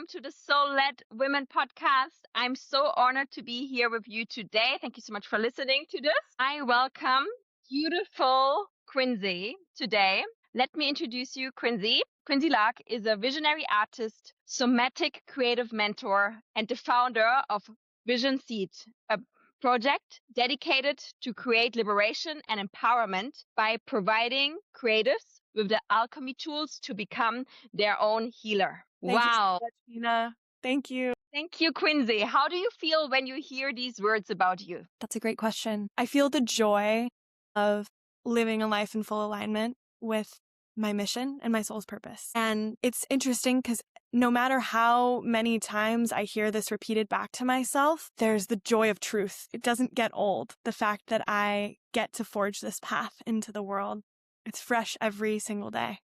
to the Soul-Led Women podcast. I'm so honored to be here with you today. Thank you so much for listening to this. I welcome beautiful Quincee today. Let me introduce you, Quincee. Quincee Lark is a visionary artist, somatic creative mentor, and the founder of Vision Seed, a project dedicated to create liberation and empowerment by providing creatives with the alchemy tools to become their own healer. Thank you Wow. so much, Nina. Thank you. Thank you, Quincee. How do you feel when you hear these words about you? That's a great question. I feel the joy of living a life in full alignment with my mission and my soul's purpose. And it's interesting because no matter how many times I hear this repeated back to myself, there's the joy of truth. It doesn't get old. The fact that I get to forge this path into the world, it's fresh every single day.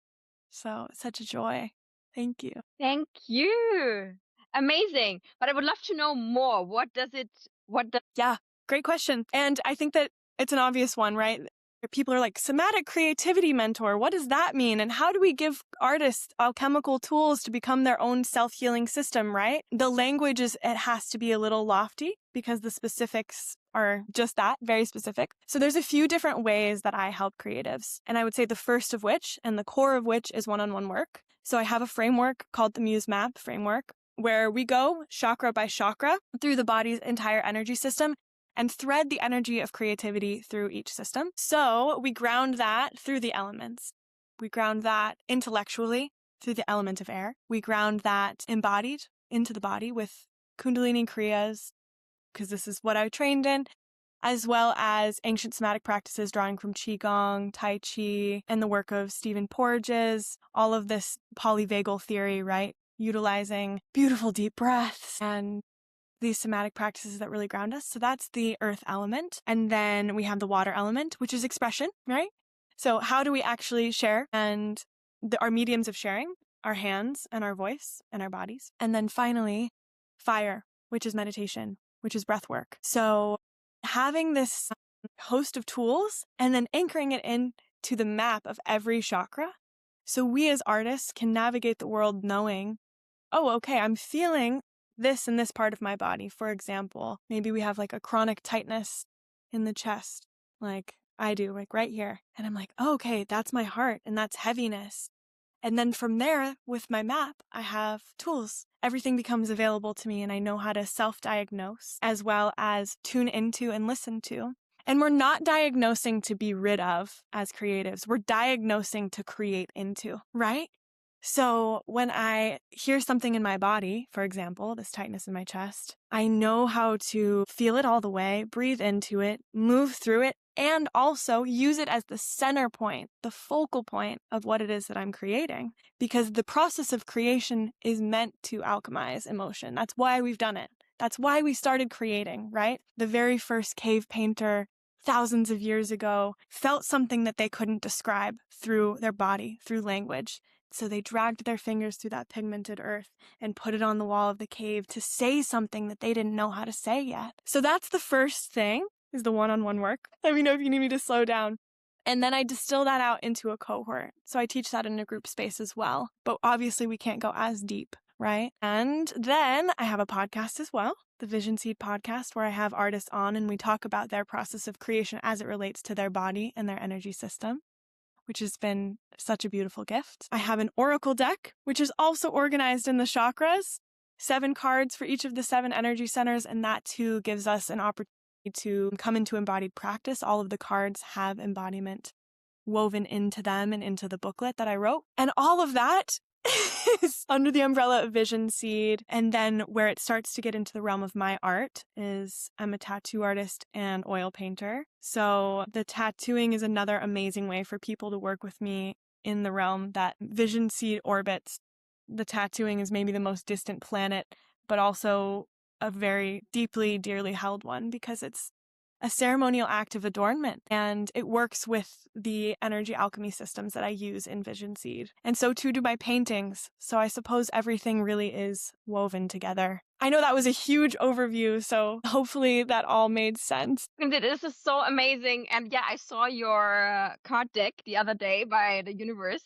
So it's such a joy. Thank you. Thank you. Amazing. But I would love to know more. Yeah, great question. And I think that it's an obvious one, right? People are like, somatic creativity mentor, what does that mean? And how do we give artists alchemical tools to become their own self-healing system, right? The language it has to be a little lofty because the specifics are just that, very specific. So there's a few different ways that I help creatives. And I would say the first of which, and the core of which, is one-on-one work. So I have a framework called the MuseMap framework, where we go chakra by chakra through the body's entire energy system and thread the energy of creativity through each system. So we ground that through the elements. We ground that intellectually through the element of air. We ground that embodied into the body with Kundalini Kriyas, because this is what I trained in, as well as ancient somatic practices drawing from Qigong, Tai Chi, and the work of Stephen Porges, all of this polyvagal theory, right? Utilizing beautiful deep breaths and these somatic practices that really ground us. So that's the earth element. And then we have the water element, which is expression, right? So how do we actually share? And our mediums of sharing, our hands and our voice and our bodies. And then finally, fire, which is meditation, which is breath work. So having this host of tools and then anchoring it into the map of every chakra. So we as artists can navigate the world knowing, oh, okay, I'm feeling this in this part of my body. For example, maybe we have like a chronic tightness in the chest, like I do, like right here. And I'm like, oh, okay, that's my heart and that's heaviness. And then from there, with my map, I have tools. Everything becomes available to me and I know how to self-diagnose as well as tune into and listen to. And we're not diagnosing to be rid of as creatives. We're diagnosing to create into, right? So when I hear something in my body, for example, this tightness in my chest, I know how to feel it all the way, breathe into it, move through it, and also use it as the center point, the focal point of what it is that I'm creating. Because the process of creation is meant to alchemize emotion. That's why we've done it. That's why we started creating, right? The very first cave painter thousands of years ago felt something that they couldn't describe through their body, through language. So they dragged their fingers through that pigmented earth and put it on the wall of the cave to say something that they didn't know how to say yet. So that's the first thing, is the one-on-one work. Let me know if you need me to slow down. And then I distill that out into a cohort. So I teach that in a group space as well. But obviously we can't go as deep, right? And then I have a podcast as well, the Vision Seed podcast, where I have artists on and we talk about their process of creation as it relates to their body and their energy system, which has been such a beautiful gift. I have an oracle deck, which is also organized in the chakras, 7 cards for each of the 7 energy centers, and that too gives us an opportunity to come into embodied practice. All of the cards have embodiment woven into them and into the booklet that I wrote. And all of that is under the umbrella of Vision Seed. And then where it starts to get into the realm of my art is I'm a tattoo artist and oil painter. So the tattooing is another amazing way for people to work with me in the realm that Vision Seed orbits. The tattooing is maybe the most distant planet, but also a very deeply, dearly held one because it's a ceremonial act of adornment and it works with the energy alchemy systems that I use in Vision Seed. And so too do my paintings. So I suppose everything really is woven together. I know that was a huge overview, so hopefully that all made sense. This is so amazing. And yeah, I saw your card deck the other day by the universe.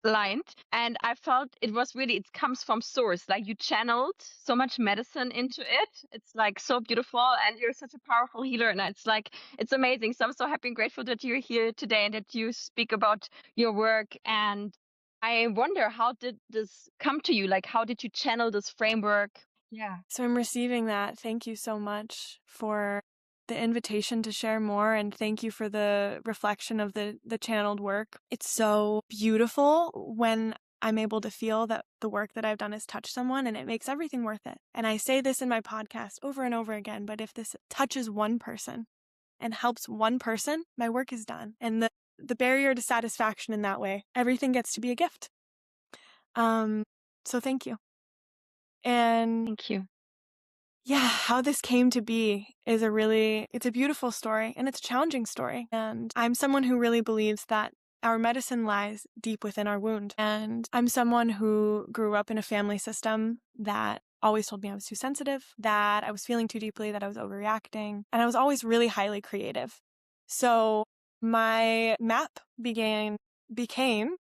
aligned. And I felt it was really, it comes from source. Like you channeled so much medicine into it. It's like so beautiful, and you're such a powerful healer. And it's like, it's amazing. So I'm so happy and grateful that you're here today and that you speak about your work. And I wonder, how did this come to you? Like, how did you channel this framework? Yeah. So I'm receiving that. Thank you so much for the invitation to share more, and thank you for the reflection of the channeled work. It's so beautiful when I'm able to feel that the work that I've done has touched someone, and it makes everything worth it. And I say this in my podcast over and over again, but if this touches one person and helps one person, my work is done. And the barrier to satisfaction in that way, everything gets to be a gift. So thank you. And Thank you. yeah, how this came to be is it's a beautiful story, and it's a challenging story. And I'm someone who really believes that our medicine lies deep within our wound. And I'm someone who grew up in a family system that always told me I was too sensitive, that I was feeling too deeply, that I was overreacting, and I was always really highly creative. So my map became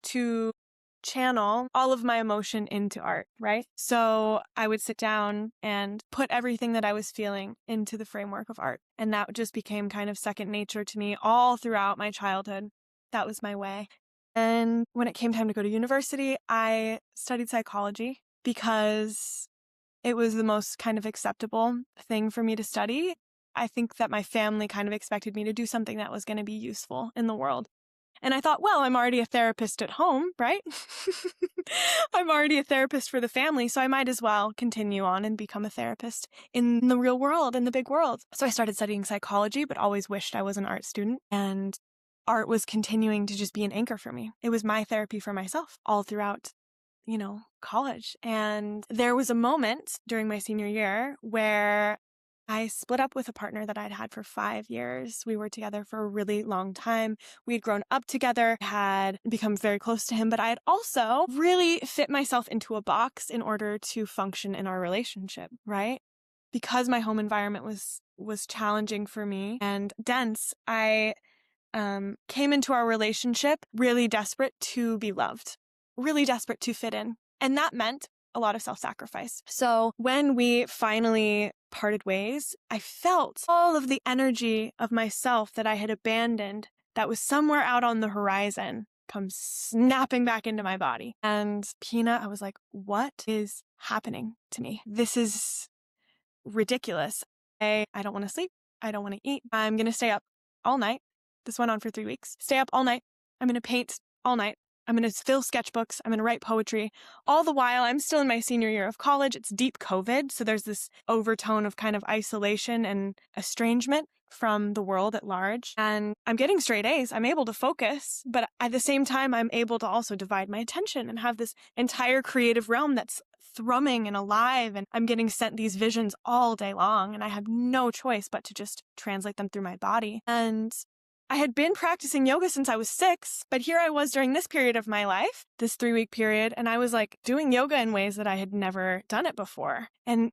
to channel all of my emotion into art, right? So I would sit down and put everything that I was feeling into the framework of art. And that just became kind of second nature to me all throughout my childhood. That was my way. And when it came time to go to university, I studied psychology because it was the most kind of acceptable thing for me to study. I think that my family kind of expected me to do something that was going to be useful in the world. And I thought, well, I'm already a therapist at home, right? I'm already a therapist for the family, so I might as well continue on and become a therapist in the real world, in the big world. So I started studying psychology, but always wished I was an art student. And art was continuing to just be an anchor for me. It was my therapy for myself all throughout, college. And there was a moment during my senior year where I split up with a partner that I'd had for 5 years. We were together for a really long time. We had grown up together, had become very close to him, but I had also really fit myself into a box in order to function in our relationship, right? Because my home environment was challenging for me and dense, I came into our relationship really desperate to be loved, really desperate to fit in. And that meant a lot of self-sacrifice. So when we finally parted ways, I felt all of the energy of myself that I had abandoned, that was somewhere out on the horizon, come snapping back into my body. And Pina, I was like, what is happening to me? This is ridiculous. I don't want to sleep. I don't want to eat. I'm going to stay up all night. This went on for 3 weeks. Stay up all night. I'm going to paint all night. I'm going to fill sketchbooks. I'm going to write poetry. All the while, I'm still in my senior year of college. It's deep COVID. So there's this overtone of kind of isolation and estrangement from the world at large. And I'm getting straight A's. I'm able to focus, but at the same time, I'm able to also divide my attention and have this entire creative realm that's thrumming and alive. And I'm getting sent these visions all day long. And I have no choice but to just translate them through my body. And I had been practicing yoga since I was 6, but here I was during this period of my life, this 3-week period, and I was like doing yoga in ways that I had never done it before. And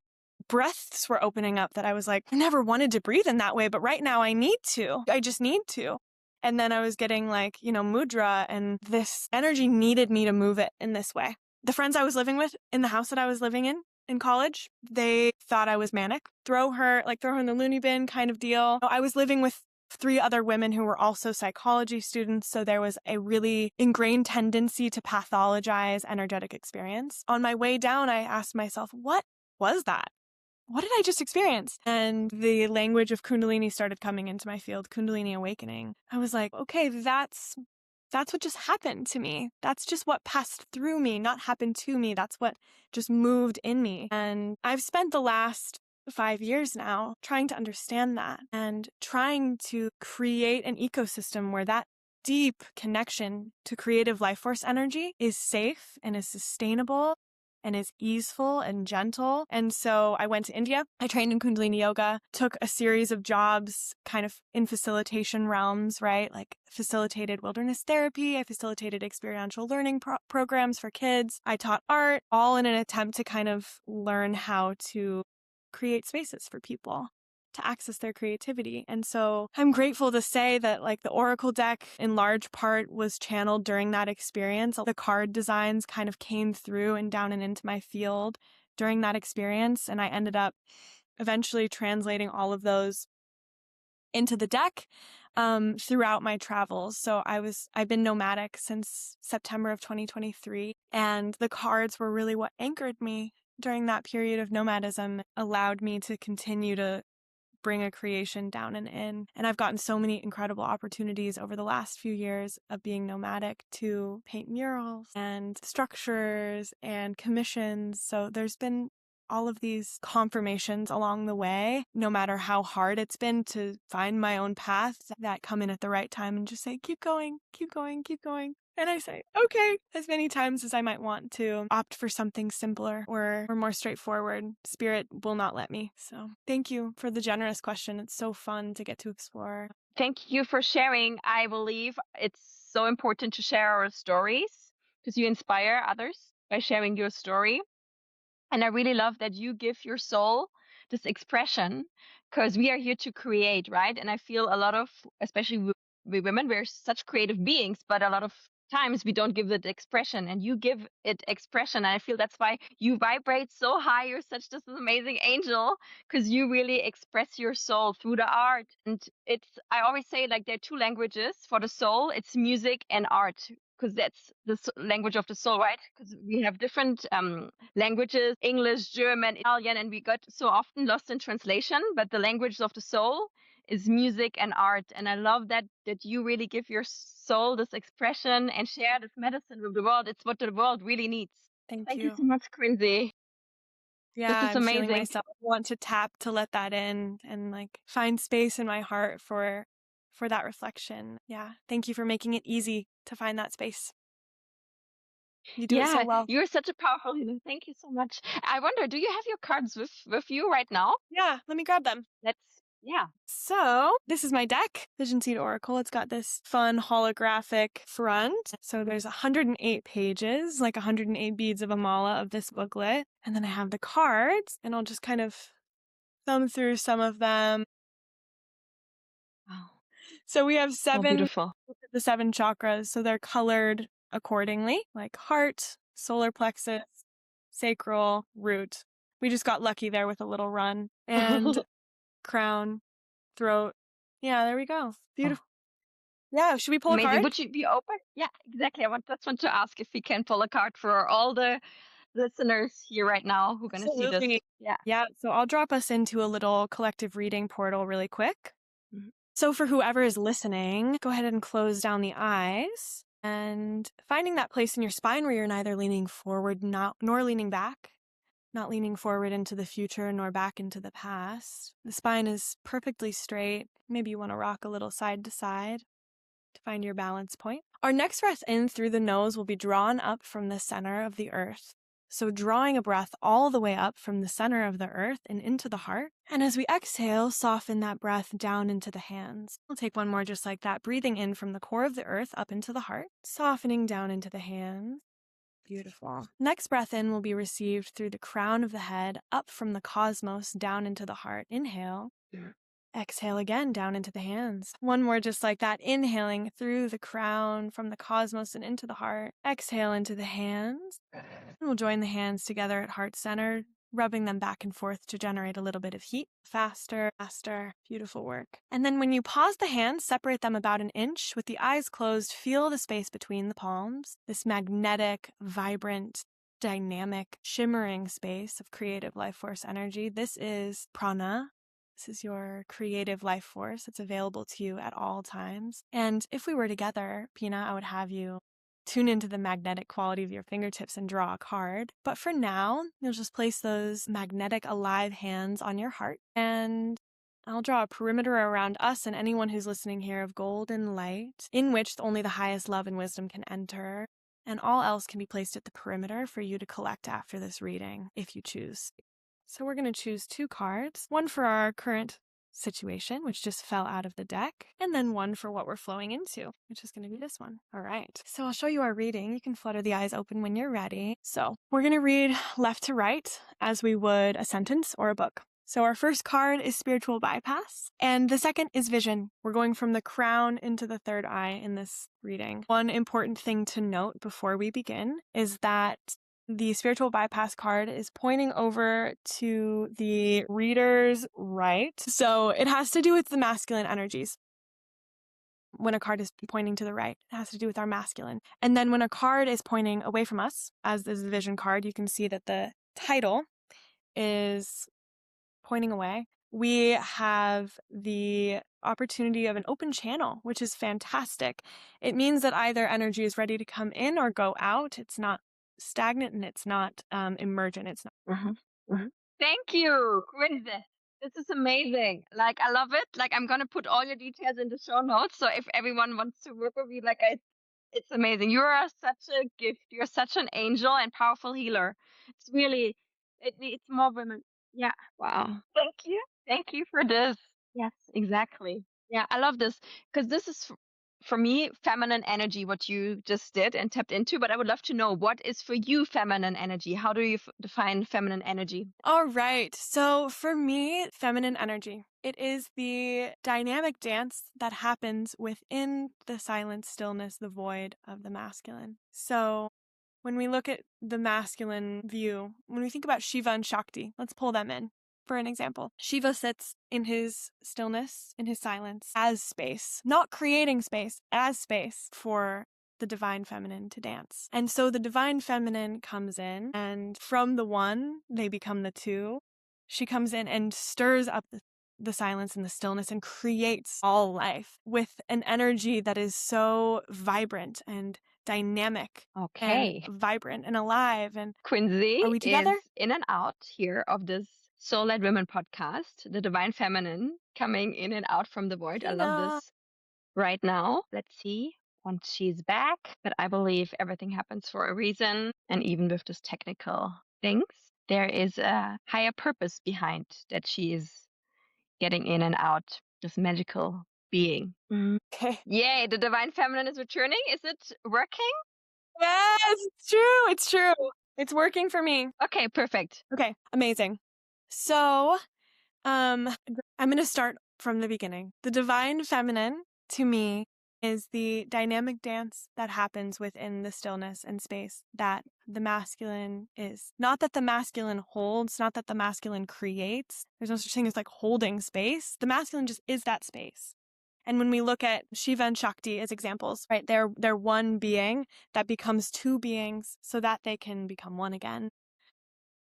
breaths were opening up that I was like, I never wanted to breathe in that way, but right now I need to. I just need to. And then I was getting like, mudra, and this energy needed me to move it in this way. The friends I was living with in the house that I was living in college, they thought I was manic. Throw her in the loony bin kind of deal. I was living with 3 other women who were also psychology students, so there was a really ingrained tendency to pathologize energetic experience. On my way down, I asked myself, what was that? What did I just experience? And the language of Kundalini started coming into my field, Kundalini awakening. I was like, okay, that's what just happened to me. That's just what passed through me, not happened to me. That's what just moved in me. And I've spent the last 5 years now trying to understand that and trying to create an ecosystem where that deep connection to creative life force energy is safe and is sustainable and is easeful and gentle. And so I went to India. I trained in Kundalini yoga, took a series of jobs kind of in facilitation realms, right? Like facilitated wilderness therapy. I facilitated experiential learning programs for kids. I taught art, all in an attempt to kind of learn how to create spaces for people to access their creativity. And so I'm grateful to say that like the Oracle deck in large part was channeled during that experience. The card designs kind of came through and down and into my field during that experience. And I ended up eventually translating all of those into the deck throughout my travels. So I've been nomadic since September of 2023, and the cards were really what anchored me during that period of nomadism, allowed me to continue to bring a creation down and in. And I've gotten so many incredible opportunities over the last few years of being nomadic to paint murals and structures and commissions. So there's been all of these confirmations along the way, no matter how hard it's been to find my own path, that come in at the right time and just say, keep going, keep going, keep going. And I say, okay, as many times as I might want to opt for something simpler or more straightforward. Spirit will not let me. So thank you for the generous question. It's so fun to get to explore. Thank you for sharing. I believe it's so important to share our stories because you inspire others by sharing your story. And I really love that you give your soul this expression, because we are here to create, right? And I feel a lot of, especially we women, we're such creative beings, but a lot of times we don't give it expression, and you give it expression. And I feel that's why you vibrate so high. You're such this amazing angel, because you really express your soul through the art. And I always say, like, there are two languages for the soul. It's music and art, because that's the language of the soul, right? Because we have different languages, English, German, Italian, and we got so often lost in translation. But the language of the soul is music and art. And I love that you really give your soul this expression and share this medicine with the world. It's what the world really needs. Thank You you. so much, Quincee. Yeah, This is I'm feeling amazing. myself want to tap to let that in and like find space in my heart for that reflection. Yeah, thank you for making it easy to find that space. You do it so well. You're such a powerful healer. Thank you so much. I wonder, do you have your cards with you right now? Yeah, let me grab them. Yeah. So this is my deck, Vision Seed Oracle. It's got this fun holographic front. So there's 108 pages, like 108 beads of a mala of this booklet. And then I have the cards, and I'll just kind of thumb through some of them. Wow. So we have So beautiful. the 7 chakras. So they're colored accordingly, like heart, solar plexus, sacral, root. We just got lucky there with a little run. And crown, throat. Yeah, there we go. Beautiful. Yeah, should we pull a Amazing. card? Would you be open? Yeah, exactly. I just want to ask if we can pull a card for all the listeners here right now who are going to see this. Absolutely. Yeah, so I'll drop us into a little collective reading portal really quick. Mhm. So for whoever is listening, go ahead and close down the eyes and finding that place in your spine where you're neither leaning forward nor leaning back, not leaning forward into the future nor back into the past. The spine is perfectly straight. Maybe you want to rock a little side to side to find your balance point. Our next breath in through the nose will be drawn up from the center of the earth. So drawing a breath all the way up from the center of the earth and into the heart. And as we exhale, soften that breath down into the hands. We'll take one more just like that, breathing in from the core of the earth up into the heart, softening down into the hands. Beautiful. Next breath in will be received through the crown of the head, up from the cosmos, down into the heart. Inhale. Exhale again, down into the hands. One more just like that, inhaling through the crown, from the cosmos and into the heart. Exhale into the hands. And we'll join the hands together at heart center, rubbing them back and forth to generate a little bit of heat. Faster, faster. Beautiful work. And then when you pause the hands, separate them about an inch. With the eyes closed, feel the space between the palms. This magnetic, vibrant, dynamic, shimmering space of creative life force energy. This is prana. This is your creative life force. It's available to you at all times. And if we were together, Pina, I would have you tune into the magnetic quality of your fingertips and draw a card. But for now, you'll just place those magnetic, alive hands on your heart. And I'll draw a perimeter around us and anyone who's listening here of golden light, in which only the highest love and wisdom can enter. And all else can be placed at the perimeter for you to collect after this reading, if you choose. So we're going to choose 2 cards, one for our current situation, which just fell out of the deck, and then one for what we're flowing into, which is going to be this one. All right. So I'll show you our reading. You can flutter the eyes open when you're ready. So we're going to read left to right as we would a sentence or a book. So our first card is spiritual bypass, and the second is vision. We're going from the crown into the third eye in this reading. One important thing to note before we begin is that the spiritual bypass card is pointing over to the reader's right. So it has to do with the masculine energies. When a card is pointing to the right, it has to do with our masculine. And then when a card is pointing away from us, as this is the vision card, you can see that the title is pointing away. We have the opportunity of an open channel, which is fantastic. It means that either energy is ready to come in or go out. It's not stagnant and it's not emergent. It's not. Thank you, Quincee. This is amazing. Like, I love it. Like, I'm gonna put all your details in the show notes. So if everyone wants to work with you, like, it's amazing. You are such a gift. You're such an angel and powerful healer. It's really, it needs more women. Yeah. Wow. Thank you. Thank you for this. Yes, exactly. Yeah, I love this because this is for me feminine energy, what you just did and tapped into. But I would love to know, what is for you feminine energy? How do you define feminine energy? All right. So for me, feminine energy, it is the dynamic dance that happens within the silence, stillness, the void of the masculine. So when we look at the masculine view, when we think about Shiva and Shakti, let's pull them in for an example. Shiva sits in his stillness, in his silence, as space, not creating space, as space for the divine feminine to dance. And so the divine feminine comes in, and from the one, they become the two. She comes in and stirs up the silence and the stillness and creates all life with an energy that is so vibrant and dynamic, Okay, and vibrant and alive. And Quincee are we together? is in and out here of this Soul-Led Women podcast, the divine feminine coming in and out from the void. I love this right now. Let's see once she's back, but I believe everything happens for a reason. And even with this technical things, there is a higher purpose behind that she is getting in and out, this magical being. Okay. Yay, the divine feminine is returning. Is it working? Yes, it's true. It's true. It's working for me. Okay, perfect. Okay, amazing. So, I'm going to start from the beginning. The divine feminine, to me, is the dynamic dance that happens within the stillness and space that the masculine is. Not that the masculine holds, not that the masculine creates. There's no such thing as like holding space. The masculine just is that space. And when we look at Shiva and Shakti as examples, right, they're one being that becomes two beings so that they can become one again.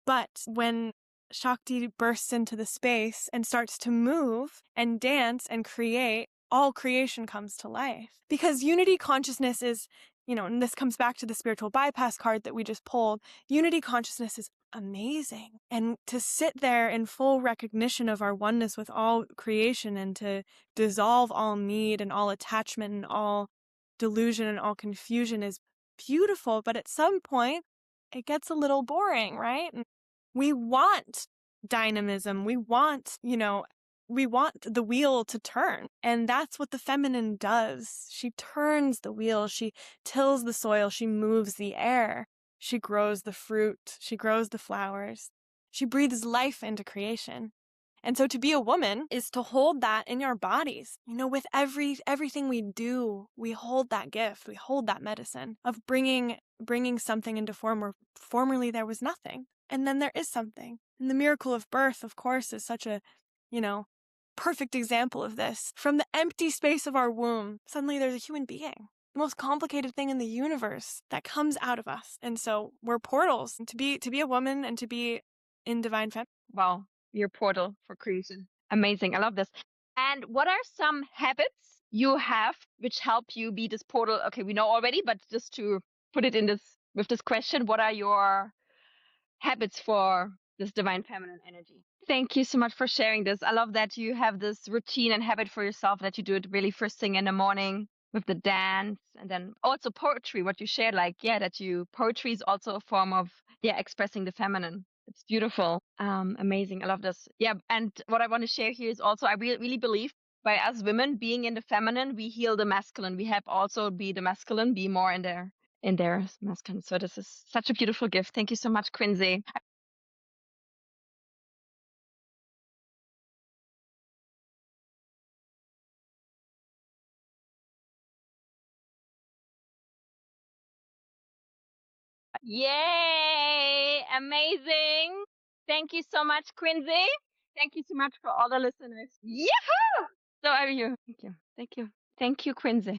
But when Shakti bursts into the space and starts to move and dance and create, all creation comes to life. Because unity consciousness is, and this comes back to the spiritual bypass card that we just pulled, unity consciousness is amazing. And to sit there in full recognition of our oneness with all creation and to dissolve all need and all attachment and all delusion and all confusion is beautiful. But at some point, it gets a little boring, right? And we want dynamism. We want, we want the wheel to turn. And that's what the feminine does. She turns the wheel. She tills the soil. She moves the air. She grows the fruit. She grows the flowers. She breathes life into creation. And so to be a woman is to hold that in your bodies. With everything we do, we hold that gift. We hold that medicine of bringing something into form where formerly there was nothing. And then there is something. And the miracle of birth, of course, is such a, perfect example of this. From the empty space of our womb, suddenly there's a human being. The most complicated thing in the universe that comes out of us. And so we're portals. And to be a woman and to be in divine feminine. Wow, your portal for creation. Amazing. I love this. And what are some habits you have which help you be this portal? Okay, we know already, but just to put it in with this question, what are your habits for this divine feminine energy? Thank you so much for sharing this. I love that you have this routine and habit for yourself, that you do it really first thing in the morning with the dance, and then also poetry, what you shared, poetry is also a form of expressing the feminine. It's beautiful. Amazing. I love this. Yeah. And what I want to share here is also, I really believe by us women being in the feminine, we heal the masculine. We have also be the masculine, be more in their masculine. So this is such a beautiful gift. Thank you so much, Quincee. Yay! Amazing. Thank you so much, Quincee. Thank you so much for all the listeners. Yahoo! So are you. Thank you. Thank you. Thank you, Quincee.